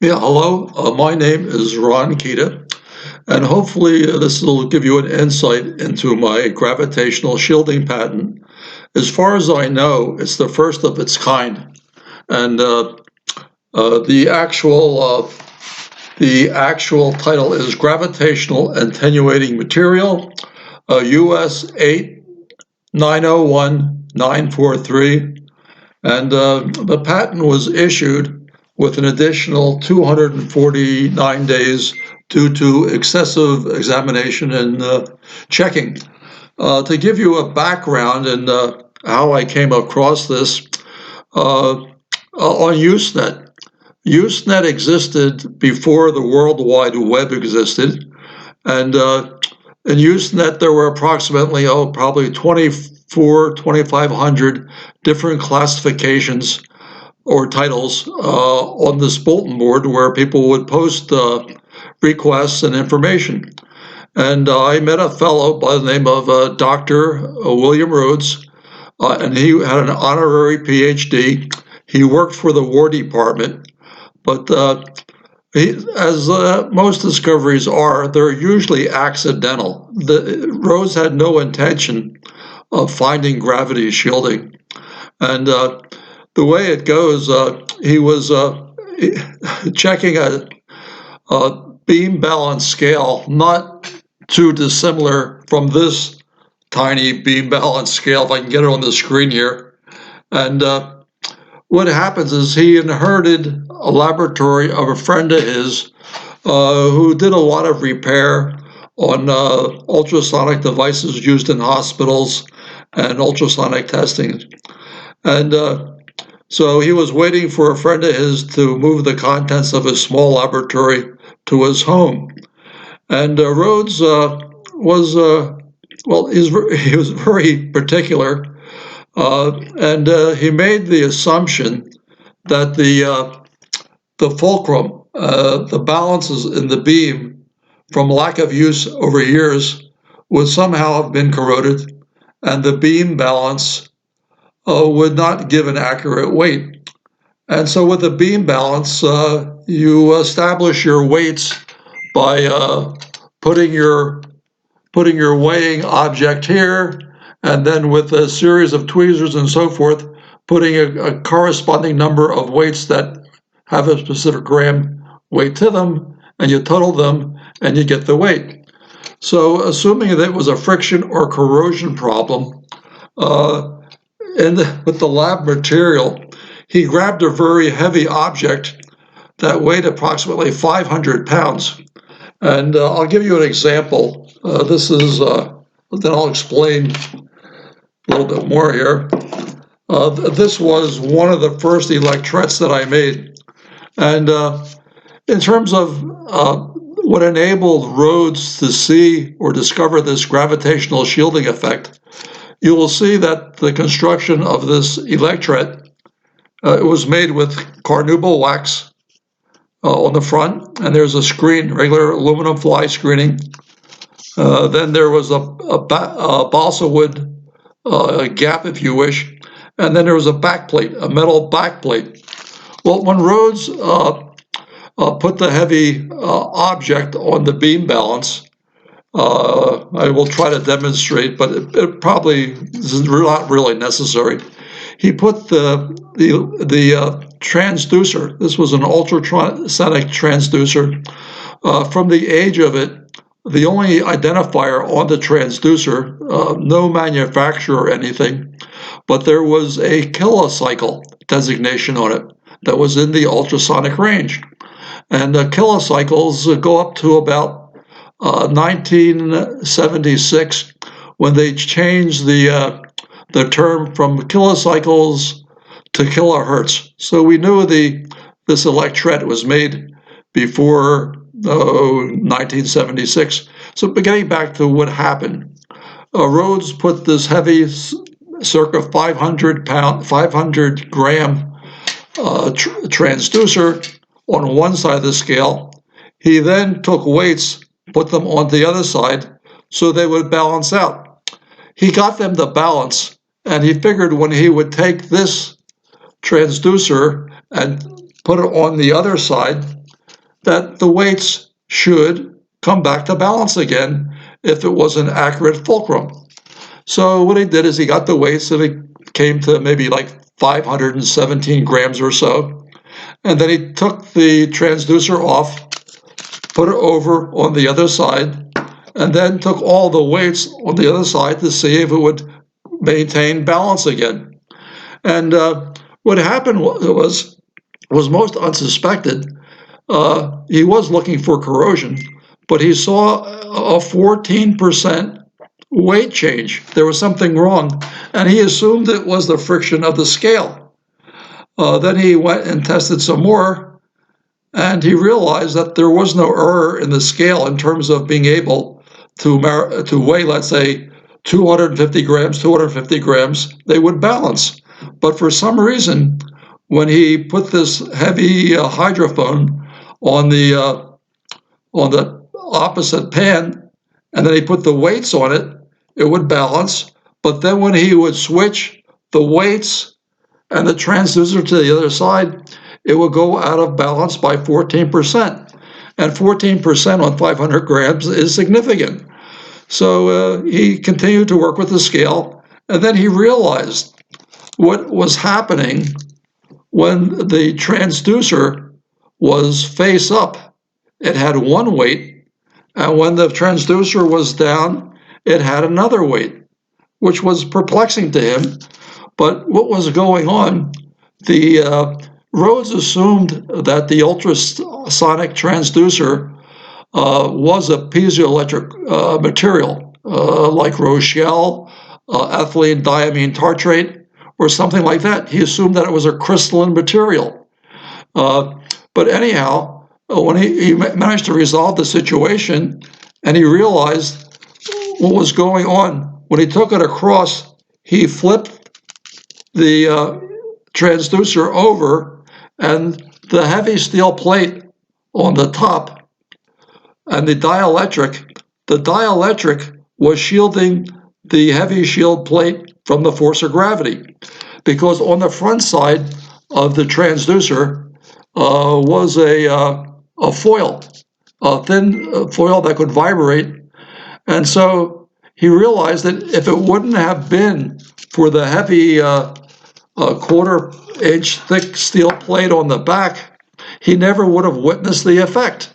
Yeah, hello. My name is Ron Kita, and hopefully this will give you an insight into my gravitational shielding patent. As far as I know, it's the first of its kind, and the actual title is Gravitational Attenuating Material, US8901943, and the patent was issued with an additional 249 days due to excessive examination and checking. To give you a background and how I came across this, on Usenet. Usenet existed before the World Wide Web existed, and in Usenet there were approximately, probably 2,500 different classifications or titles on this bulletin board where people would post requests and information. And I met a fellow by the name of Dr. William Rhodes, and he had an honorary PhD. He worked for the War Department, but as most discoveries are, they're usually accidental. Rhodes had no intention of finding gravity shielding. And the way it goes, he was checking a beam balance scale, not too dissimilar from this tiny beam balance scale, if I can get it on the screen here. And what happens is he inherited a laboratory of a friend of his who did a lot of repair on ultrasonic devices used in hospitals and ultrasonic testing. And so he was waiting for a friend of his to move the contents of his small laboratory to his home. And Rhodes was, he was very particular, and he made the assumption that the fulcrum, the balances in the beam from lack of use over years would somehow have been corroded, and the beam balance would not give an accurate weight. And so with the beam balance, you establish your weights by putting your weighing object here, and then with a series of tweezers and so forth, putting a corresponding number of weights that have a specific gram weight to them, and you total them, and you get the weight. So assuming that it was a friction or corrosion problem, with the lab material, he grabbed a very heavy object that weighed approximately 500 pounds. And I'll give you an example. This is, then I'll explain a little bit more here. This was one of the first Electrets that I made. And in terms of what enabled Rhodes to see or discover this gravitational shielding effect, you will see that the construction of this Electret, it was made with carnauba wax on the front, and there's a screen, regular aluminum fly screening. Then there was a balsa wood gap, if you wish, and then there was a backplate, a metal backplate. Well, when Rhodes put the heavy object on the beam balance, I will try to demonstrate, but it probably is not really necessary. He put the transducer. This was an ultrasonic transducer. From the age of it, the only identifier on the transducer, no manufacturer or anything, but there was a kilocycle designation on it that was in the ultrasonic range. And kilocycles go up to about 1976, when they changed the term from kilocycles to kilohertz. So we knew this Electret was made before 1976. So getting back to what happened, Rhodes put this heavy, circa 500 gram transducer on one side of the scale. He then took weights, put them on the other side so they would balance out. He got them to balance, and he figured when he would take this transducer and put it on the other side, that the weights should come back to balance again if it was an accurate fulcrum. So what he did is he got the weights, and it came to maybe like 517 grams or so. And then he took the transducer off, put it over on the other side, and then took all the weights on the other side to see if it would maintain balance again. And what happened was most unsuspected. He was looking for corrosion, but he saw a 14% weight change. There was something wrong, and he assumed it was the friction of the scale. Then he went and tested some more, and he realized that there was no error in the scale in terms of being able to weigh, let's say, 250 grams, they would balance. But for some reason, when he put this heavy hydrophone on the opposite pan, and then he put the weights on it, it would balance. But then when he would switch the weights and the transducer to the other side, it would go out of balance by 14%. And 14% on 500 grams is significant. So he continued to work with the scale, and then he realized what was happening when the transducer was face up. It had one weight, and when the transducer was down, it had another weight, which was perplexing to him. But what was going on, Rhodes assumed that the ultrasonic transducer was a piezoelectric material, like Rochelle, ethylene diamine tartrate, or something like that. He assumed that it was a crystalline material. But anyhow, when he managed to resolve the situation, and he realized what was going on, when he took it across, he flipped the transducer over, and the heavy steel plate on the top and the dielectric was shielding the heavy shield plate from the force of gravity, because on the front side of the transducer was a foil, a thin foil that could vibrate. And so he realized that if it wouldn't have been for the heavy quarter-inch thick steel plate on the back, he never would have witnessed the effect.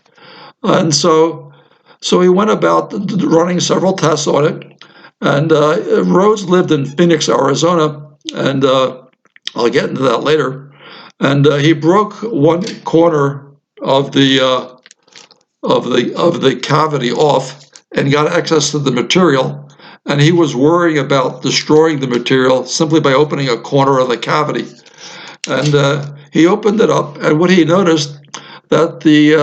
And so he went about running several tests on it. And Rhodes lived in Phoenix, Arizona, and I'll get into that later. And he broke one corner of the cavity off and got access to the material. And he was worrying about destroying the material simply by opening a corner of the cavity. And he opened it up, and what he noticed that the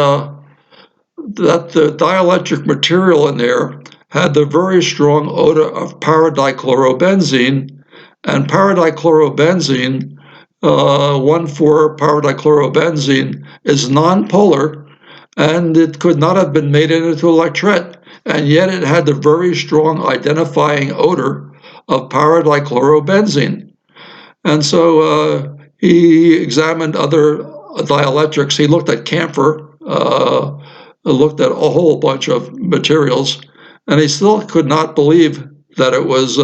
dielectric material in there had the very strong odor of paradichlorobenzene, and paradichlorobenzene, 1,4-paradichlorobenzene, is nonpolar, and it could not have been made into Electret, and yet it had the very strong identifying odor of paradichlorobenzene. And so he examined other dielectrics. He looked at camphor, looked at a whole bunch of materials, and he still could not believe that it was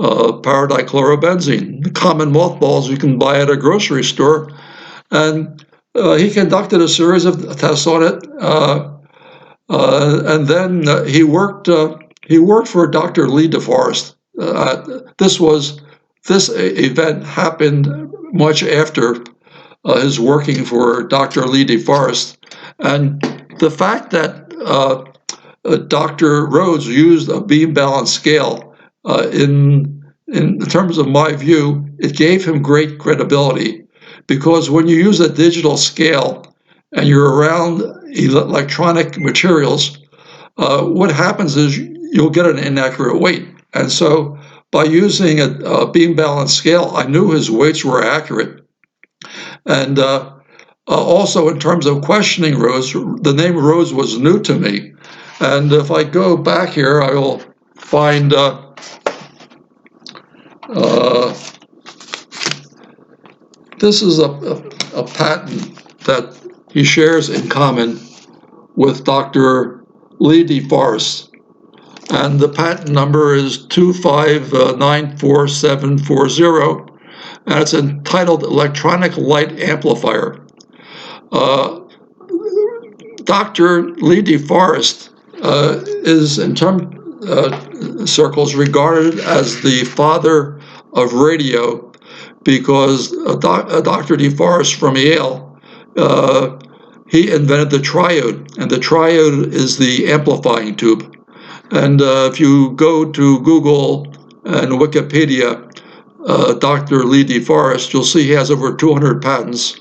paradichlorobenzene, the common mothballs you can buy at a grocery store. And he conducted a series of tests on it, and then he worked for Dr. Lee DeForest. This event happened much after his working for Dr. Lee DeForest, and the fact that Dr. Rhodes used a beam balance scale, in terms of my view, it gave him great credibility, because when you use a digital scale and you're around electronic materials, what happens is you'll get an inaccurate weight. And so by using a beam balance scale, I knew his weights were accurate. And also in terms of questioning Rhodes, the name Rhodes was new to me. And if I go back here, I will find this is a patent that he shares in common with Dr. Lee DeForest. And the patent number is 2594740, and it's entitled Electronic Light Amplifier. Dr. Lee DeForest is in circles regarded as the father of radio, because Dr. DeForest from Yale, he invented the triode, and the triode is the amplifying tube. And if you go to Google and Wikipedia, Dr. Lee DeForest, you'll see he has over 200 patents.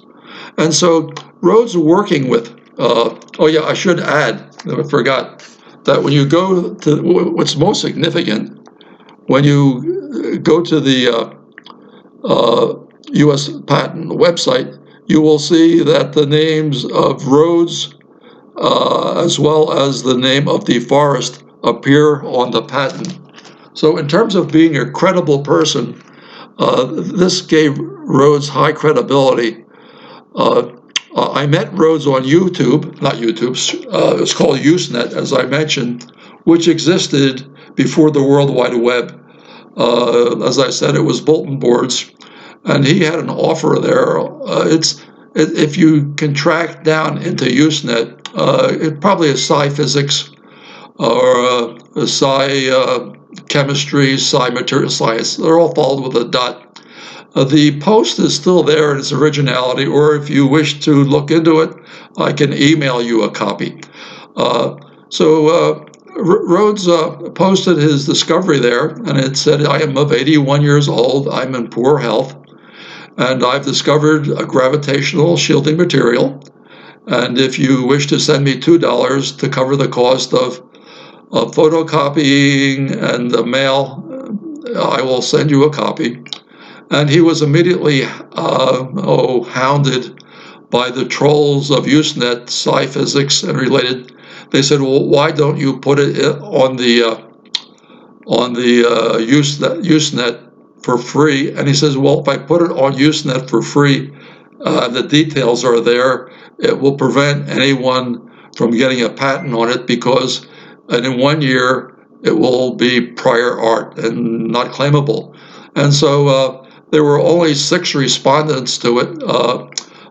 And so Rhodes working with, oh yeah, I should add, I forgot, that when you go to, what's most significant, when you go to the US patent website, you will see that the names of Rhodes as well as the name of DeForest appear on the patent. So in terms of being a credible person, this gave Rhodes high credibility. I met Rhodes on YouTube, not YouTube, it's called Usenet, as I mentioned, which existed before the World Wide Web. As I said, it was bulletin boards, and he had an offer there. If you can track down into Usenet, it probably is psi physics or psi chemistry, psi material science. They're all followed with a dot. The post is still there in its originality, or if you wish to look into it, I can email you a copy. Rhodes posted his discovery there, and it said, I am of 81 years old, I'm in poor health, and I've discovered a gravitational shielding material, and if you wish to send me $2 to cover the cost of photocopying and the mail, I will send you a copy. And he was immediately hounded by the trolls of Usenet, psi physics, and related. They said, "Well, why don't you put it on the Usenet for free?" And he says, "Well, if I put it on Usenet for free, the details are there. It will prevent anyone from getting a patent on it because, and in 1 year, it will be prior art and not claimable." And so there were only 6 respondents to it.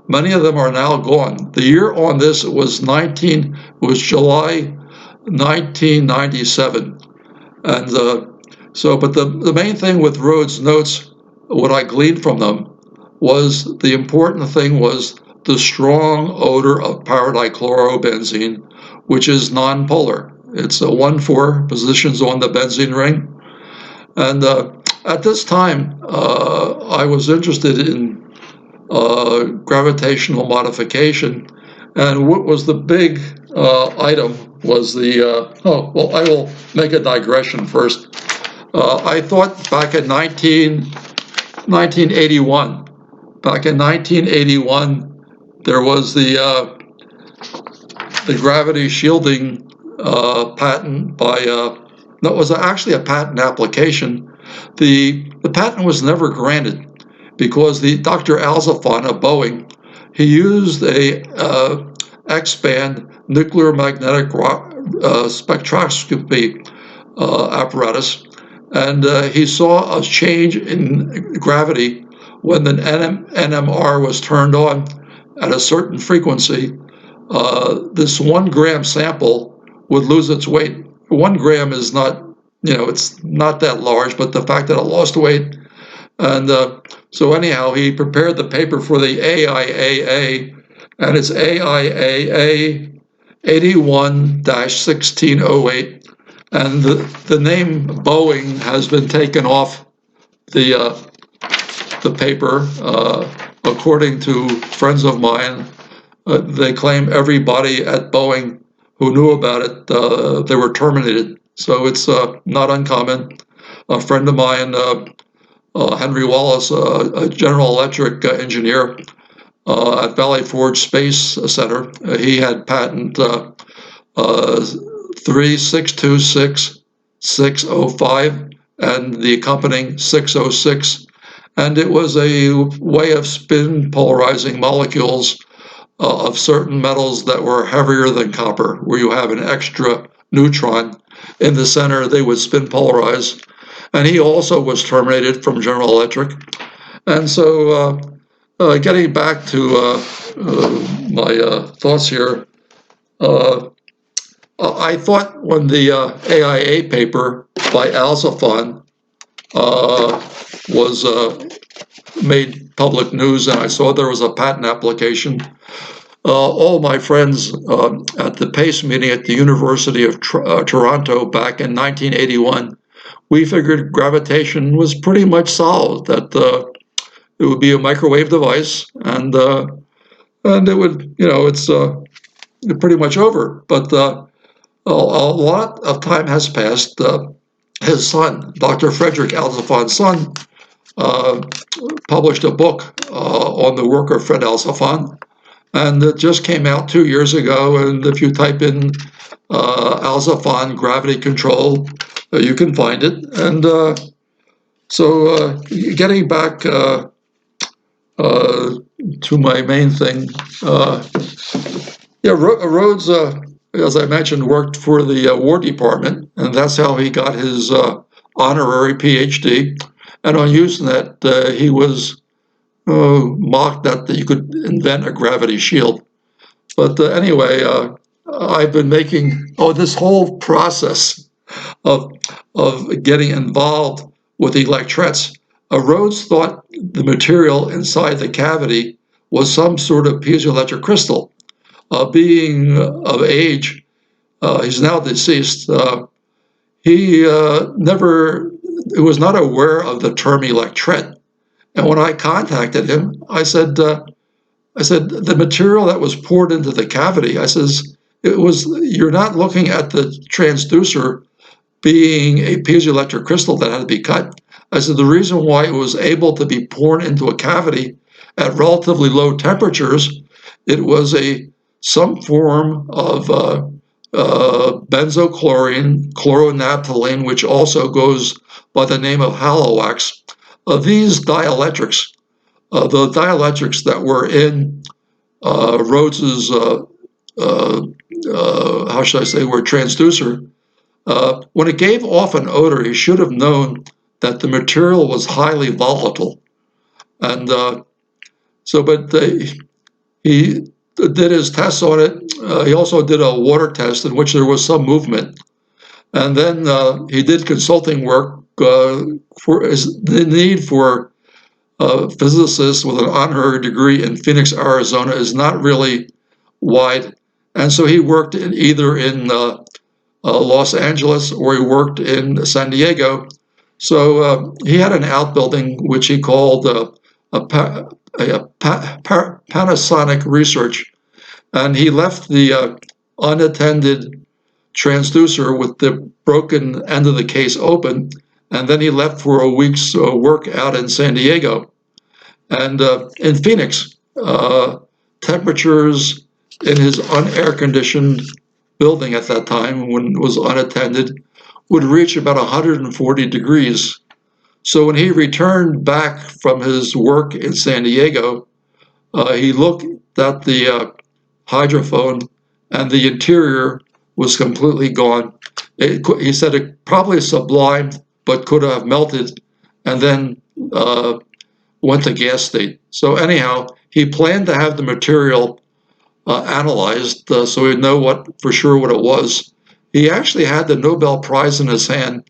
Many of them are now gone. The year on this was July 1997. And but the main thing with Rhodes' notes, what I gleaned from them, was the important thing was the strong odor of paradichlorobenzene, which is nonpolar. It's a 1,4 positions on the benzene ring. And at this time, I was interested in gravitational modification, and what was the big item was the, I will make a digression first. I thought back in 1981, there was the gravity shielding patent by, no, it was actually a patent application. The patent was never granted because Dr. Alzafon of Boeing, he used a X-band nuclear magnetic spectroscopy apparatus, and he saw a change in gravity when the NMR was turned on at a certain frequency. This 1 gram sample would lose its weight. 1 gram is not, it's not that large, but the fact that it lost weight. And so anyhow, he prepared the paper for the AIAA, and it's AIAA 81-1608. And the name Boeing has been taken off the paper. According to friends of mine, they claim everybody at Boeing who knew about it, they were terminated. So it's not uncommon. A friend of mine, Henry Wallace, a General Electric engineer at Valley Forge Space Center, he had patent 3626605 and the accompanying 606. And it was a way of spin polarizing molecules of certain metals that were heavier than copper, where you have an extra neutron in the center, they would spin polarize. And he also was terminated from General Electric. And so getting back to my thoughts here, I thought when the AIA paper by Alzafon was made public news and I saw there was a patent application, all my friends at the PACE meeting at the University of Toronto back in 1981, we figured gravitation was pretty much solved, that it would be a microwave device and it would, it's pretty much over. But a lot of time has passed. His son, Dr. Frederick Alzafon's son, published a book on the work of Fred Alzafon, and it just came out 2 years ago. And if you type in Alzafon gravity control, you can find it. And so getting back to my main thing, Rhodes, as I mentioned, worked for the War Department, and that's how he got his honorary PhD. And on Usenet, he was mocked that you could invent a gravity shield. But anyway, I've been making this whole process of getting involved with Electrets. Rhodes thought the material inside the cavity was some sort of piezoelectric crystal. Being of age, he's now deceased. He was not aware of the term Electret. And when I contacted him, I said, the material that was poured into the cavity, I says, you're not looking at the transducer being a piezoelectric crystal that had to be cut. I said, the reason why it was able to be poured into a cavity at relatively low temperatures, it was some form of benzochlorine, chloronaphthalene, which also goes by the name of halowax. These dielectrics, the dielectrics that were in Rhodes's, how should I say, were transducer, when it gave off an odor, he should have known that the material was highly volatile. And but he did his tests on it. He also did a water test in which there was some movement. And then he did consulting work for the need for physicists with an honorary degree in Phoenix, Arizona is not really wide. And so he worked either in Los Angeles or he worked in San Diego. So he had an outbuilding which he called Panasonic Research, and he left the unattended transducer with the broken end of the case open, and then he left for a week's work out in San Diego. And in Phoenix, temperatures in his unair-conditioned building at that time, when it was unattended, would reach about 140 degrees. So when he returned back from his work in San Diego, he looked at the hydrophone and the interior was completely gone. He said it probably sublimed, but could have melted and then went to gas state. So anyhow, he planned to have the material analyzed so he'd know for sure what it was. He actually had the Nobel Prize in his hand,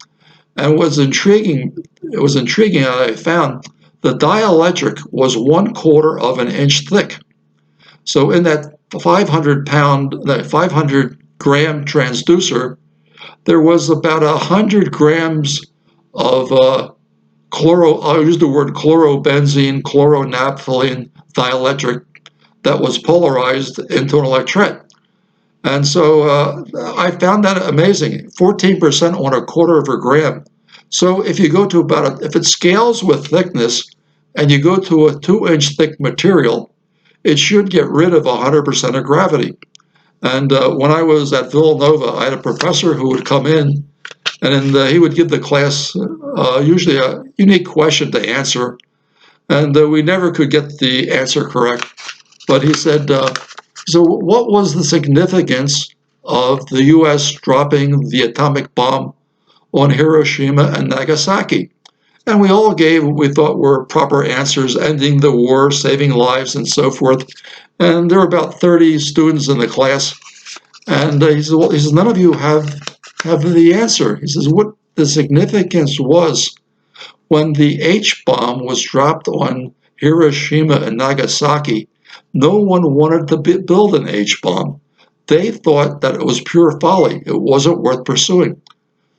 and it was intriguing that I found the dielectric was 1/4 of an inch thick. So in that 500 gram transducer, there was about 100 grams of I'll use the word chlorobenzene, chloronaphthalene dielectric that was polarized into an electret. And so I found that amazing, 14% on 1/4 of a gram. So if you go to if it scales with thickness and you go to a 2-inch thick material, it should get rid of 100% of gravity. And when I was at Villanova, I had a professor who would come in and he would give the class usually a unique question to answer. And we never could get the answer correct. But he said, So what was the significance of the US dropping the atomic bomb on Hiroshima and Nagasaki? And we all gave what we thought were proper answers, ending the war, saving lives, and so forth. And there were about 30 students in the class. And he says, none of you have the answer. He says, what the significance was when the H bomb was dropped on Hiroshima and Nagasaki, no one wanted to build an H bomb. They thought that it was pure folly. It wasn't worth pursuing.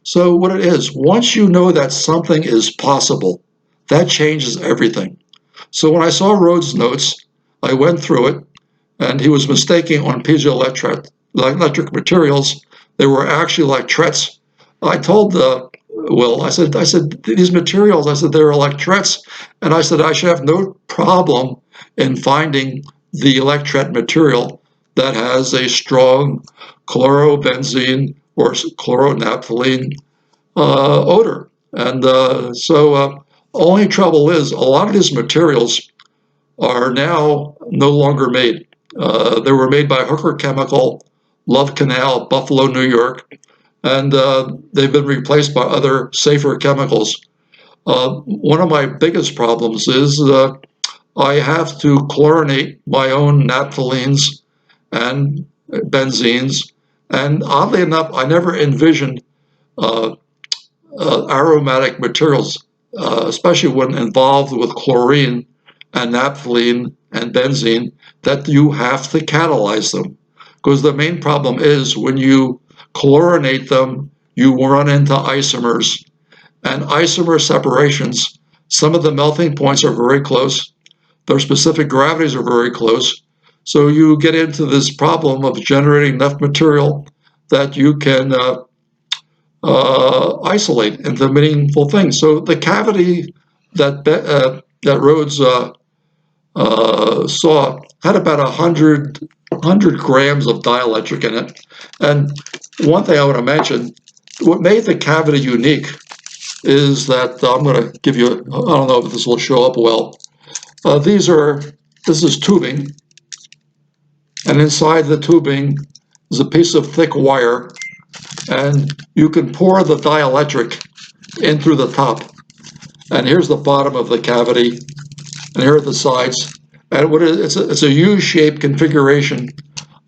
So what it is, once you know that something is possible, that changes everything. So when I saw Rhodes' notes, I went through it, and he was mistaking on piezoelectric materials. They were actually electrets. I told Will, I said, these materials, I said, they're electrets. And I said, I should have no problem in finding the electret material that has a strong chlorobenzene or chloronaphthalene odor. And only trouble is a lot of these materials are now no longer made. They were made by Hooker Chemical, Love Canal, Buffalo, New York, and they've been replaced by other safer chemicals. One of my biggest problems is I have to chlorinate my own naphthalenes and benzenes, and oddly enough, I never envisioned aromatic materials, especially when involved with chlorine and naphthalene and benzene, that you have to catalyze them. Because the main problem is when you chlorinate them, you run into isomers. And isomer separations, some of the melting points are very close. Their specific gravities are very close. So you get into this problem of generating enough material that you can isolate into meaningful things. So the cavity that Rhodes saw had about 100 grams of dielectric in it. And one thing I want to mention, what made the cavity unique is that I'm going to give you, I don't know if this will show up well. This is tubing, and inside the tubing is a piece of thick wire, and you can pour the dielectric in through the top. And here's the bottom of the cavity, and here are the sides. And it's a U-shaped configuration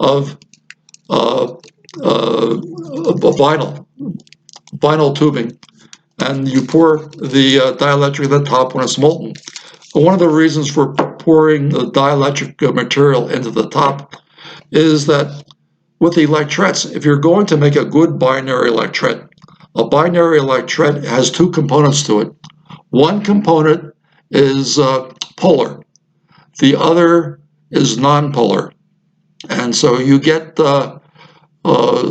of vinyl tubing, and you pour the dielectric at the top when it's molten. But one of the reasons for pouring the dielectric material into the top is that with the electrets, if you're going to make a good binary electret, a binary electret has two components to it. One component is polar. The other is nonpolar. And so you get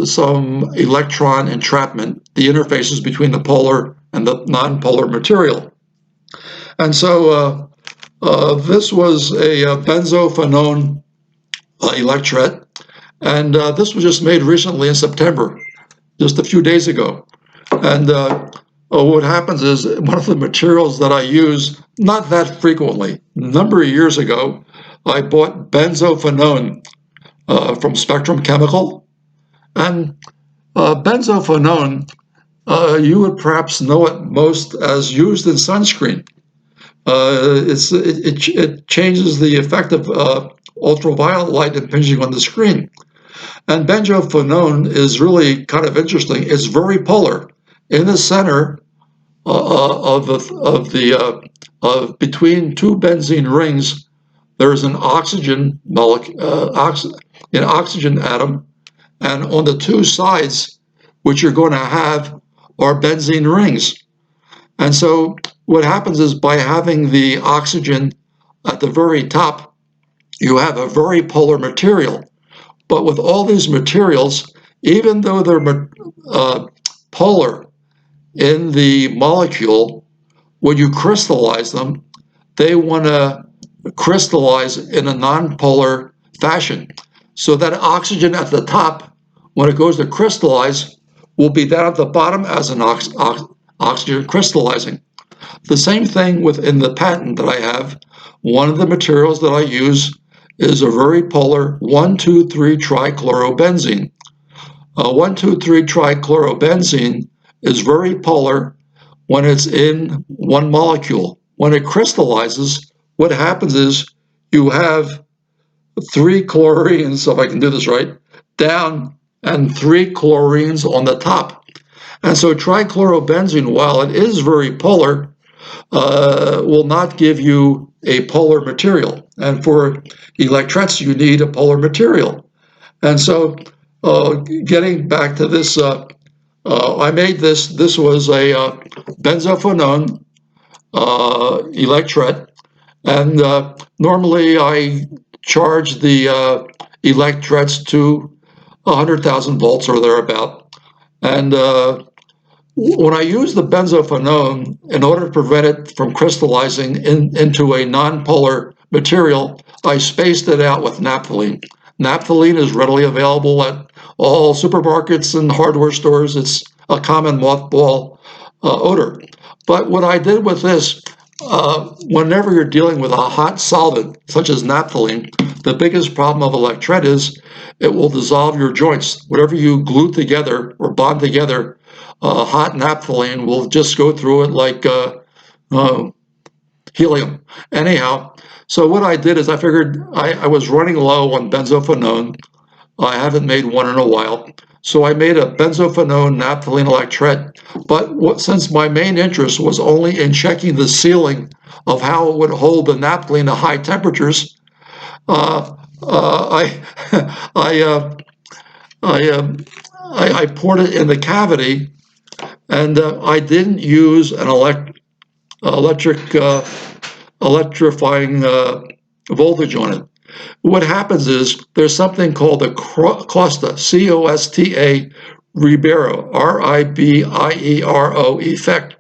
some electron entrapment, the interfaces between the polar and the nonpolar material. And so this was a benzophenone electret, and this was just made recently in September, just a few days ago. And what happens is one of the materials that I use, not that frequently, a number of years ago, I bought benzophenone from Spectrum Chemical. And benzophenone, you would perhaps know it most as used in sunscreen. It changes the effect of ultraviolet light impinging on the screen. And benzophenone is really kind of interesting. It's very polar. In the center between two benzene rings, there's an oxygen atom, and on the two sides, which you're going to have, are benzene rings. And so what happens is by having the oxygen at the very top, you have a very polar material. But with all these materials, even though they're polar in the molecule, when you crystallize them, they want to crystallize in a nonpolar fashion. So that oxygen at the top, when it goes to crystallize, will be down at the bottom as an oxygen crystallizing. The same thing within the patent that I have. One of the materials that I use is a very polar 1,2,3-trichlorobenzene. 1,2,3-trichlorobenzene is very polar when it's in one molecule. When it crystallizes, what happens is you have 3 chlorines, if I can do this right, down and 3 chlorines on the top. And so trichlorobenzene, while it is very polar, will not give you a polar material. And for electrets, you need a polar material. And so getting back to this, I made this. This was a benzophenone electret. And normally I charge the electrets to 100,000 volts or thereabout. And when I use the benzophenone, in order to prevent it from crystallizing into a nonpolar material, I spaced it out with naphthalene. Naphthalene is readily available at all supermarkets and hardware stores. It's a common mothball odor. But what I did with this, whenever you're dealing with a hot solvent, such as naphthalene, the biggest problem of Electret is it will dissolve your joints. Whatever you glue together or bond together, hot naphthalene will just go through it like helium. Anyhow, so what I did is I figured I was running low on benzophenone. I haven't made one in a while. So I made a benzophenone naphthalene electret. But since my main interest was only in checking the sealing of how it would hold the naphthalene at high temperatures, I I poured it in the cavity, and I didn't use an electrifying voltage on it. What happens is there's something called the Costa, C-O-S-T-A, Ribeiro, R-I-B-I-E-R-O effect.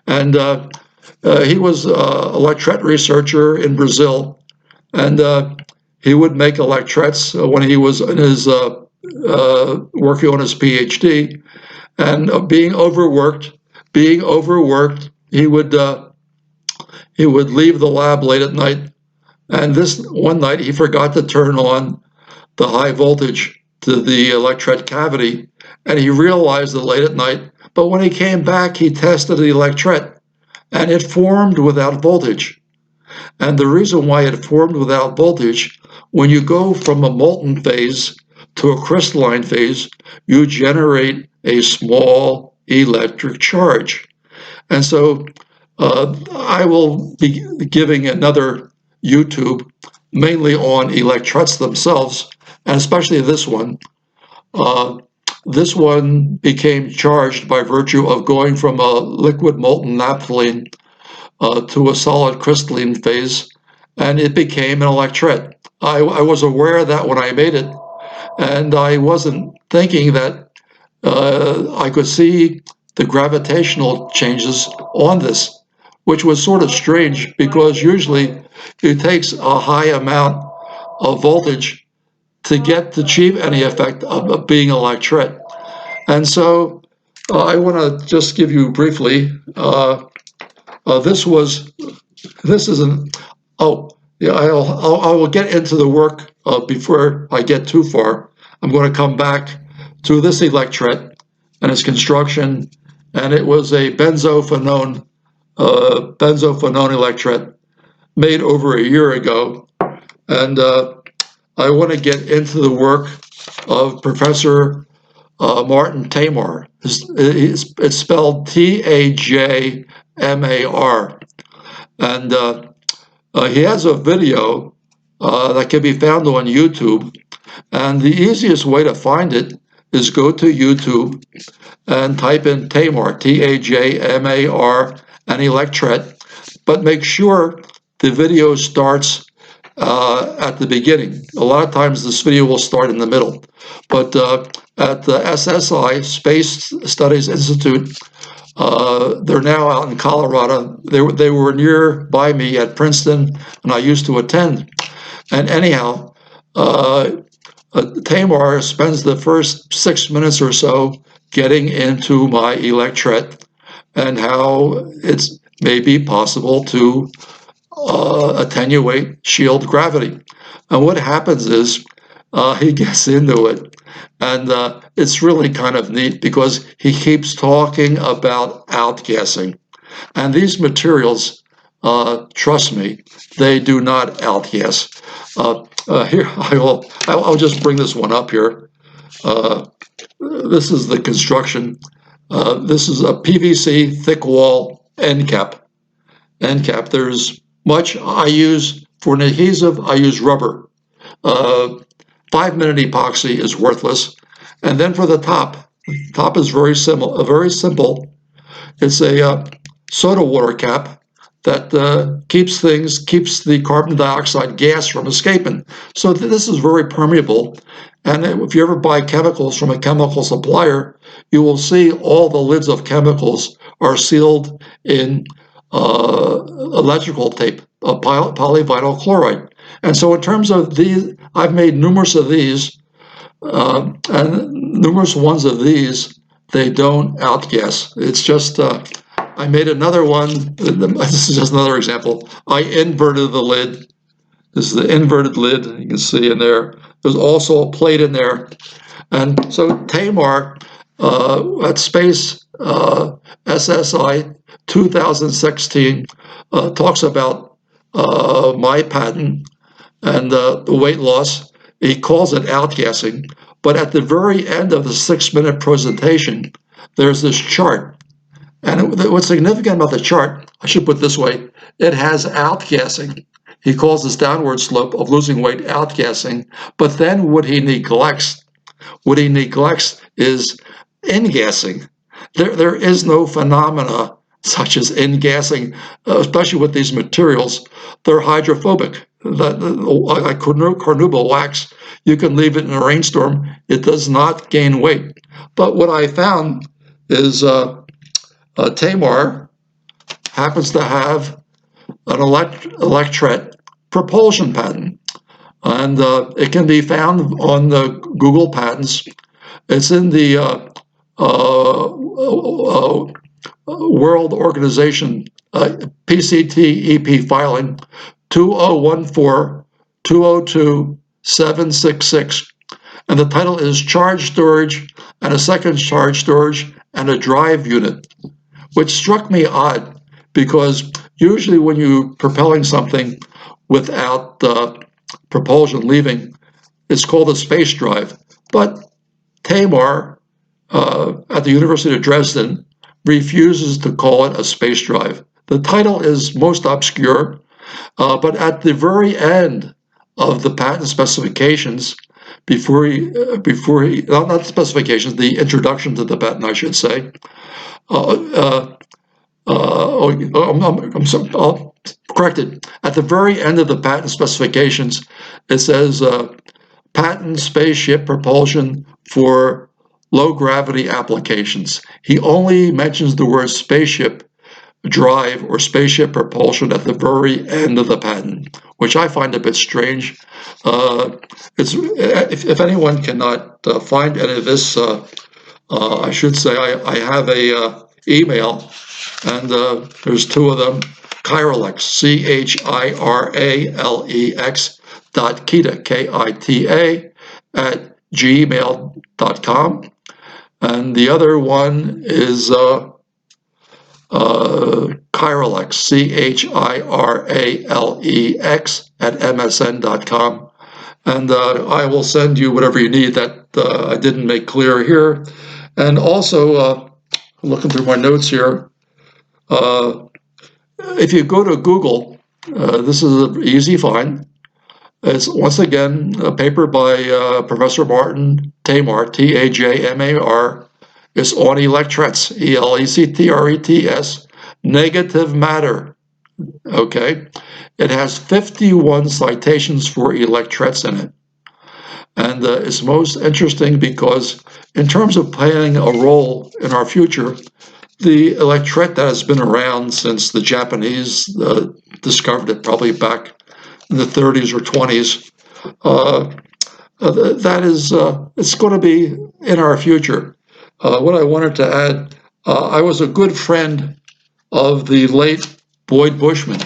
And he was an Electret researcher in Brazil, and he would make electrets when he was in his working on his PhD. And being overworked, he would leave the lab late at night. And this one night he forgot to turn on the high voltage to the electret cavity, and he realized it late at night. But when he came back, he tested the electret, and it formed without voltage. And the reason why it formed without voltage, when you go from a molten phase to a crystalline phase, you generate a small electric charge. And so I will be giving another YouTube mainly on electrets themselves, and especially this one. This one became charged by virtue of going from a liquid molten naphthalene to a solid crystalline phase, and it became an electret. I was aware of that when I made it, and I wasn't thinking that I could see the gravitational changes on this, which was sort of strange because usually it takes a high amount of voltage to achieve any effect of being electret. And so I want to just give you briefly, this isn't, oh, yeah, I will get into the work before I get too far. I'm going to come back to this electret and its construction, and it was a benzophenone electret made over a year ago. And I want to get into the work of Professor Martin Tamar. It's spelled T-A-J-M-A-R. And he has a video that can be found on YouTube. And the easiest way to find it is go to YouTube and type in Tamar, T-A-J-M-A-R, and Electret. But make sure the video starts at the beginning. A lot of times this video will start in the middle. But at the SSI, Space Studies Institute, they're now out in Colorado. They were nearby me at Princeton, and I used to attend. And anyhow, Tamar spends the first 6 minutes or so getting into my electret and how it's maybe possible to attenuate shield gravity. And what happens is he gets into it, and it's really kind of neat because he keeps talking about outgassing. And these materials, trust me, they do not outgas. Here, I'll just bring this one up here. This is the construction. This is a PVC thick wall end cap. There's much I use for an adhesive. I use rubber. 5-minute epoxy is worthless. And then for the top is very simple. Very simple. It's a soda water cap that keeps the carbon dioxide gas from escaping. So this is very permeable. And if you ever buy chemicals from a chemical supplier, you will see all the lids of chemicals are sealed in electrical tape, polyvinyl chloride. And so in terms of these, I've made numerous of these, and numerous ones of these, they don't outgas. It's just, I made another one. This is just another example. I inverted the lid. This is the inverted lid. You can see in there. There's also a plate in there. And so Tamar at Space SSI 2016 talks about my patent and the weight loss. He calls it outgassing. But at the very end of the 6-minute presentation, there's this chart. And what's significant about the chart, I should put it this way, it has outgassing. He calls this downward slope of losing weight outgassing. But then what he neglects is ingassing. There is no phenomena such as ingassing, especially with these materials. They're hydrophobic. Like carnauba wax, you can leave it in a rainstorm. It does not gain weight. But what I found is Tamar happens to have an Electret propulsion patent. And it can be found on the Google Patents. It's in the World Organization PCT-EP filing 2014-202-766. And the title is Charge Storage and a Second Charge Storage and a Drive Unit, which struck me odd because usually when you're propelling something without propulsion leaving, it's called a space drive. But Tamar at the University of Dresden refuses to call it a space drive. The title is most obscure, but at the very end of the patent specifications, before he not specifications, the introduction to the patent, I should say. I'm sorry, I'll correct it. At the very end of the patent specifications, it says patent spaceship propulsion for low gravity applications. He only mentions the word spaceship drive or spaceship propulsion at the very end of the patent, which I find a bit strange. If anyone cannot find any of this, I should say I have a email, and there's two of them. Chiralex, CHIRALEX .kita, KITA @gmail.com, and the other one is Chiralex, CHIRALEX @msn.com, and I will send you whatever you need that I didn't make clear here. And also, looking through my notes here, if you go to Google, this is an easy find. It's once again a paper by Professor Martin Tamar, Tajmar. It's on Electrets, Electrets, negative matter. Okay, it has 51 citations for Electrets in it, and it's most interesting because in terms of playing a role in our future, the Electret that has been around since the Japanese discovered it, probably back in the 30s or 20s, that is, it's going to be in our future. What I wanted to add, I was a good friend of the late Boyd Bushman.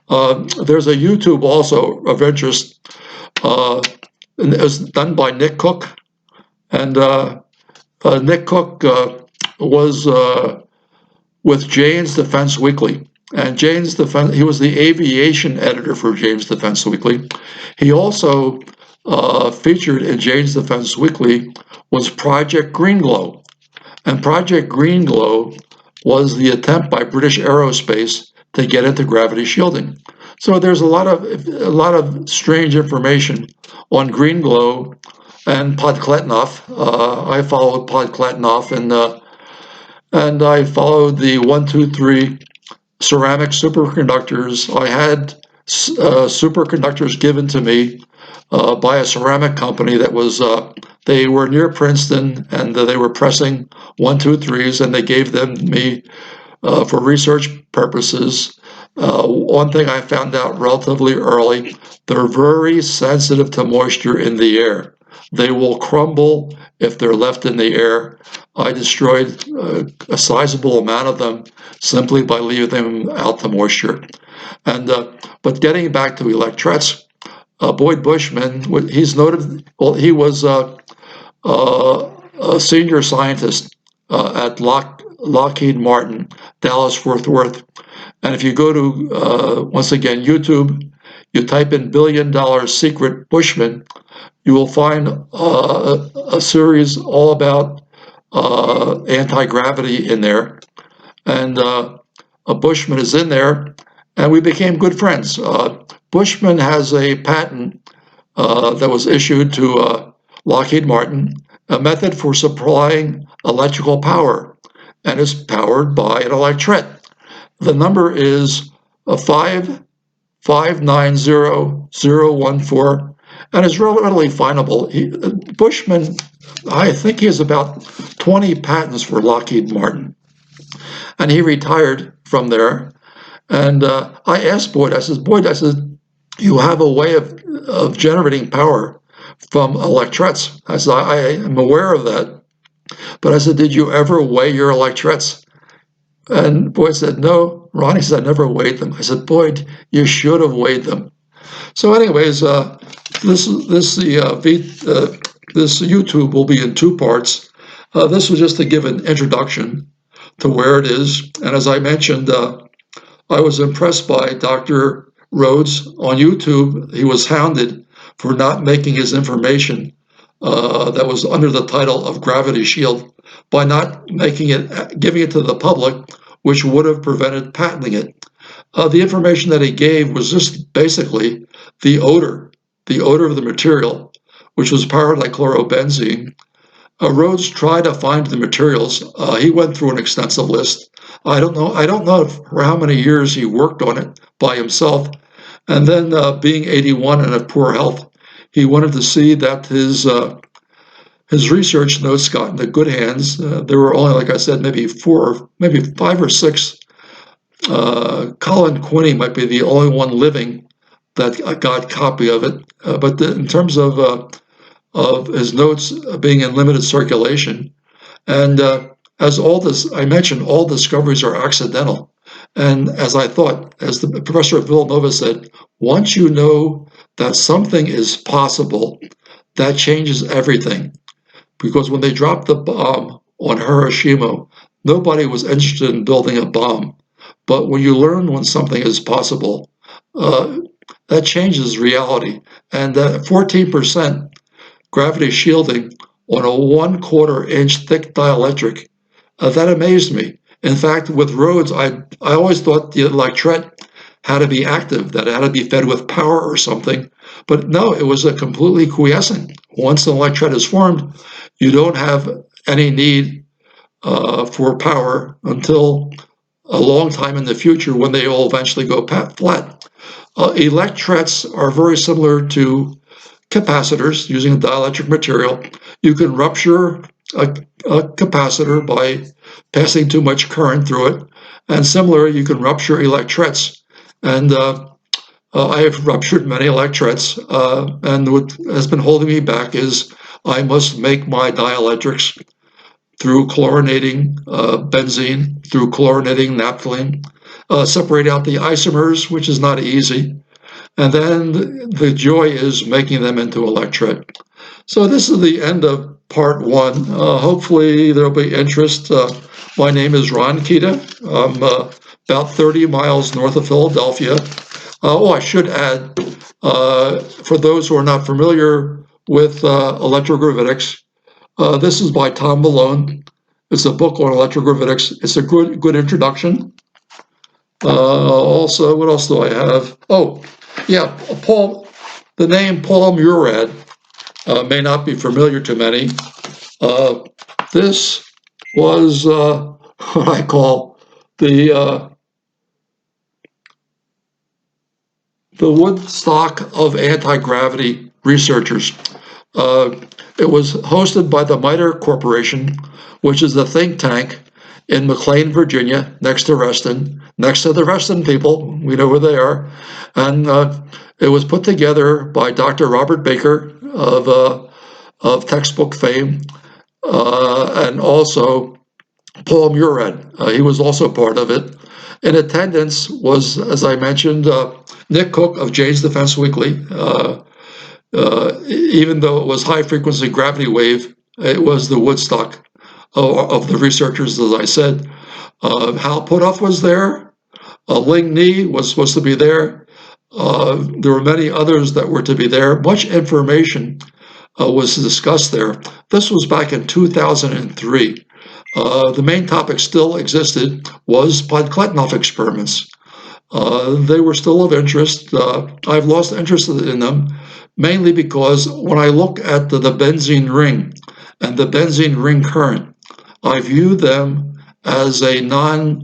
There's a YouTube also of interest. And it was done by Nick Cook, and Nick Cook was with Jane's Defense Weekly. And Jane's Defense, he was the aviation editor for Jane's Defense Weekly. He also featured in Jane's Defense Weekly was Project Green Glow. And Project Green Glow was the attempt by British Aerospace to get into gravity shielding. So there's a lot of strange information on Green Glow and Podkletnov. I followed Podkletnov, and I followed the 123 ceramic superconductors. I had superconductors given to me by a ceramic company that was, they were near Princeton, and they were pressing 123s, and they gave them to me for research purposes. One thing I found out relatively early, they're very sensitive to moisture in the air. They will crumble if they're left in the air. I destroyed a sizable amount of them simply by leaving them out to moisture. And but getting back to Electrets, Boyd Bushman, he's noted. Well, he was a senior scientist at Lockheed Martin, Dallas Fort Worth. And if you go to once again YouTube, you type in $1 billion secret Bushman, you will find a series all about anti-gravity in there, and Bushman is in there, and we became good friends. Bushman has a patent that was issued to Lockheed Martin, a method for supplying electrical power, and is powered by an Electret. The number is 5590014. And it's readily findable. Bushman, I think he has about 20 patents for Lockheed Martin. And he retired from there. And I asked Boyd, I said, you have a way of generating power from Electrets. I said, I am aware of that. But I said, did you ever weigh your Electrets? And Boyd said, no. Ronnie said, I never weighed them. I said, Boyd, you should have weighed them. So anyways, this YouTube will be in two parts. This was just to give an introduction to where it is. And as I mentioned, I was impressed by Dr. Rhodes on YouTube. He was hounded for not making his information that was under the title of Gravity Shield, by not making it, giving it to the public, which would have prevented patenting it. The information that he gave was just basically the odor of the material, which was powered like chlorobenzene. Rhodes tried to find the materials. He went through an extensive list. I don't know for how many years he worked on it by himself. And then being 81 and of poor health, he wanted to see that his research notes got into good hands. There were only, like I said, maybe 5 or 6. Colin Quinney might be the only one living that got a copy of it. But in terms of his notes being in limited circulation, and as I mentioned, all discoveries are accidental. And as I thought, as the professor at Villanova said, once you know that something is possible, that changes everything. Because when they dropped the bomb on Hiroshima, nobody was interested in building a bomb. But when you learn when something is possible, that changes reality. And 14% gravity shielding on a 1/4 inch thick dielectric, that amazed me. In fact, with Rhodes, I always thought the Electret had to be active, that it had to be fed with power or something. But no, it was a completely quiescent. Once an Electret is formed, you don't have any need for power until a long time in the future when they all eventually go flat. Electrets are very similar to capacitors using a dielectric material. You can rupture a capacitor by passing too much current through it. And similar, you can rupture Electrets. And I have ruptured many Electrets. And what has been holding me back is I must make my dielectrics through chlorinating benzene, through chlorinating naphthalene, separate out the isomers, which is not easy. And then the joy is making them into Electret. So this is the end of part one. Hopefully there'll be interest. My name is Ron Kita. I'm about 30 miles north of Philadelphia. I should add, for those who are not familiar with electrogravitics, this is by Tom Malone. It's a book on electrogravitics. It's a good introduction. Also, what else do I have? Oh, yeah, the name Paul Murad may not be familiar to many. This was what I call the Woodstock of anti-gravity researchers. It was hosted by the MITRE Corporation, which is a think tank in McLean, Virginia, next to Reston, next to the Reston people. We know where they are. And it was put together by Dr. Robert Baker of textbook fame, and also Paul Murad. He was also part of it. In attendance was, as I mentioned, Nick Cook of Jay's Defense Weekly. Even though it was high-frequency gravity wave, it was the Woodstock of the researchers, as I said. Hal Puthoff was there. Ling Ni was supposed to be there. There were many others that were to be there. Much information was discussed there. This was back in 2003. The main topic still existed was Podkletnov experiments. They were still of interest. I've lost interest in them, mainly because when I look at the benzene ring and the benzene ring current, I view them as a non-bulk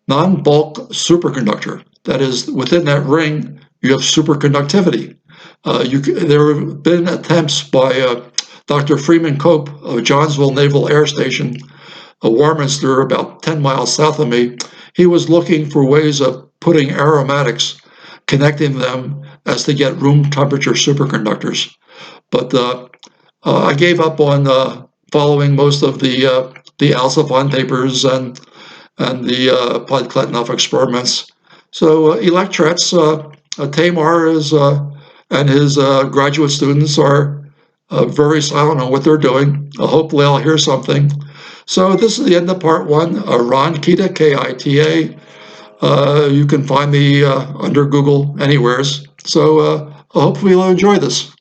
superconductor. That is, within that ring, you have superconductivity. There have been attempts by Dr. Freeman Cope of Johnsville Naval Air Station, Warminster, about 10 miles south of me. He was looking for ways of putting aromatics, connecting them as to get room temperature superconductors. But I gave up on following most of the Alciphon papers and the Podkletnov experiments. So Electrets, Tamar is and his graduate students are very silent on what they're doing. Hopefully I'll hear something. So this is the end of part one. Ron Kita, K-I-T-A. You can find me under Google anywheres. So hopefully you'll enjoy this.